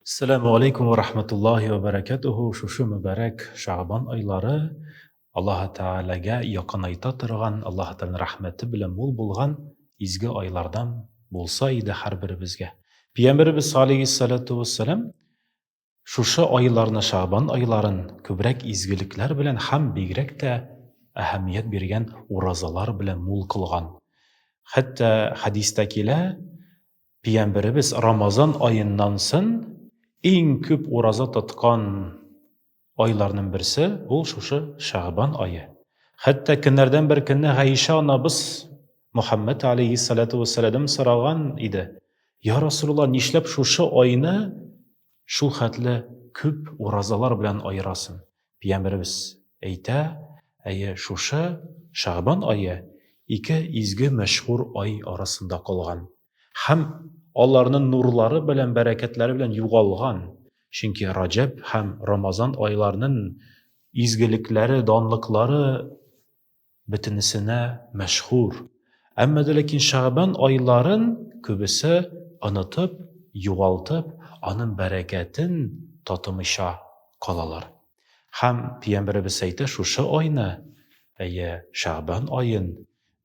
Assalamu alaikum wa rahmatullahi wa barakatuhu. Шушы мөбарәк Шәгъбан айлары Аллаһ Тәгаләгә якынайта торган, Аллаһ Тәгаләнең рәхмәте белән мул булган изге айлардан булса иде һәрберебезгә. Пәйгамбәрбез алейһиссалату вассалам шушы айларны, Шәгъбан айларын күбрәк изгелекләр белән һәм бигрәк тә әһәмият биргән уразалар белән мул кылган. Хәтта хәдистә килә, Пәйгамбәрбез Рамазан аеннан соң иң күп ураза тоткан айларның берсе ул шушы Шәгъбан ае. Хәтта көннәрдән бер көнне Гайша анабыз Мөхәммәд алейһиссалату вассаламдан сораган иде: "Я Расулулла, нишләп шушы айны шул хәтле күп уразалар белән аерасың?" Пәйгамбәрбез әйтә: "Әйе, шушы Шәгъбан ае ике изге мәшһүр ай арасында калган. Һәм аларның нурлары белән, бәрәкәтләре белән югалган. Чөнки Раҗаб һәм Рамазан айларының изгелекләре, данлыклары бөтенесенә мәшһүр. Әмма дә ләкин Шәгъбан айларын күбесе онытып, югалтып, аның бәрәкәтен татымыйча калалар." Һәм Пәйгамбәрбез әйтә, шушы айны, әйе, Шәгъбан аен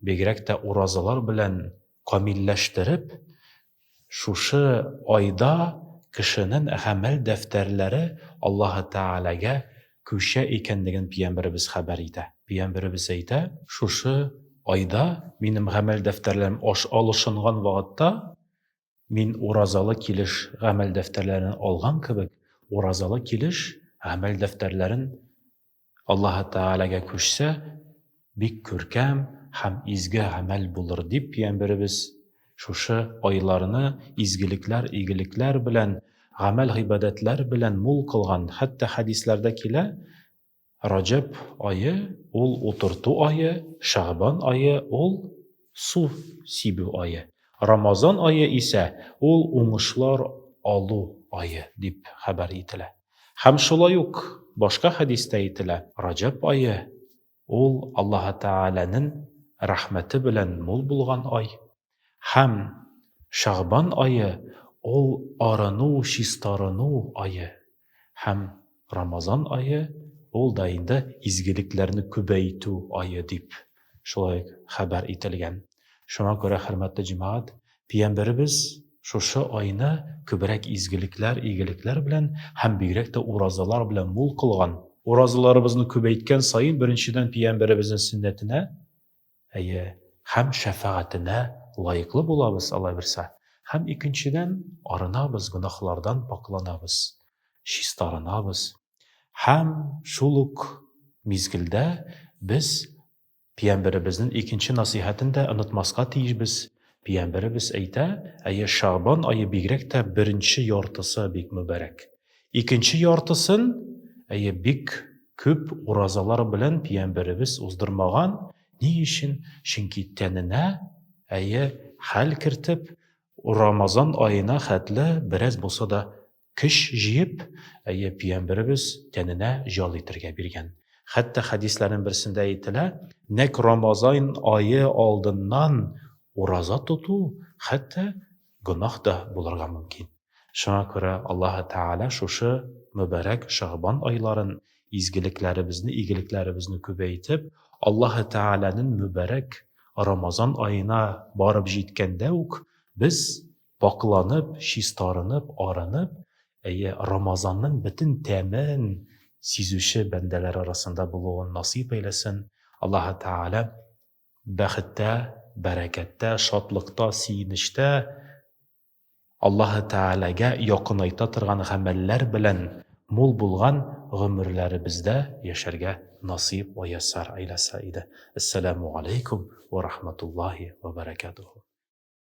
бигрәк тә уразалар белән камилләштереп, шушы айда кешенең гамәл дәфтәрләре Аллаһ Тәгаләгә күчә икәнлеген Пәйгамбәрбез хәбәр итә. Пәйгамбәрбез әйтә, шушы айда минем гамәл дәфтәрләрем алышынган вакытта, мин уразалы килеш гамәл дәфтәрләрен алган кебек, уразалы килеш гамәл дәфтәрләрен Аллаһ Тәгаләгә күчсә, бик күркәм һәм изге гамәл булыр дип Пәйгамбәрбез шушы айларны изгелекләр, игелекләр белән, гамәл гыйбадәтләр белән мул кылган. Хәтта хәдисләрдә килә, Раҗаб ае ул утырту ае, Шәгъбан ае ул су сибү ае. Рамазан ае исә ул уңышлар алу ае дип хәбәр ителә. Һәм шулай ук башка хәдистә әйтелә, Раҗаб ае ул Аллаһ Тәгаләнең рәхмәте белән мул булган ай. Һәм Шәгъбан ае ул арыну, чистарыну ае. Һәм Рамазан ае ул да инде изгелекләрне күбәйтү ае дип шулай хәбәр ителгән. Шуңа күрә, хөрмәтле җәмәгать, Пәйгамбәрбез шушы айны күбрәк изгелекләр, игелекләр белән һәм бигрәк тә уразалар белән мул кылган. Уразаларыбызны күбәйткән саен, беренчедән Пәйгамбәрбезнең сөннәтенә, әйе, һәм шәфәгатенә лаеклы булабыз, Алла бирсә. Һәм икенчедән арынабыз, гөнаһлардан пакланабыз, чистарынабыз. Һәм шул ук мизгелдә без Пәйгамбәрбезнең икенче насихәтен дә онытмаска тиешбез. Пәйгамбәрбез әйтә, әйе, Шәгъбан ае бигрәк тә беренче яртысы бик мөбарәк. Икенче яртысын, әйе, бик күп уразалар белән Пәйгамбәрбез уздырмаган. Ни өчен? Чөнки тәненә, әйе, хәл кертеп, Рамазан аена хәтле бераз булса да көч җыеп, әйе, Пәйгамбәрбез тәненә җал итәргә биргән. Хәтта хәдисләрнең берсендә әйтелә, нәк Рамазан ае алдыннан ураза тоту, хәтта гөнаһ да булырга мөмкин. Шуңа күрә Аллаһ Тәгалә шушы мөбарәк Шәгъбан айларын, изгелекләребезне, игелекләребезне күбәйтеп, Аллаһ Тәгаләнең мөбарәк Рамазан аена барып җиткәндә үк без пакланып, чистарынып, арынып, әйе, Рамазанның бөтен тәмен сизүче бәндәләр арасында булуын насыйп әйләсен. Аллаһ Тәгалә бәхеттә, бәрәкәттә, шатлыкта, сөенештә Аллаһ Тәгаләгә якынайта торган гамәлләр белән мул булган гомерләребездә яшәргә насыйп ваяссар әйләсә иде. Ассаламу алейкум ва рахматуллаһи ва баракатуху.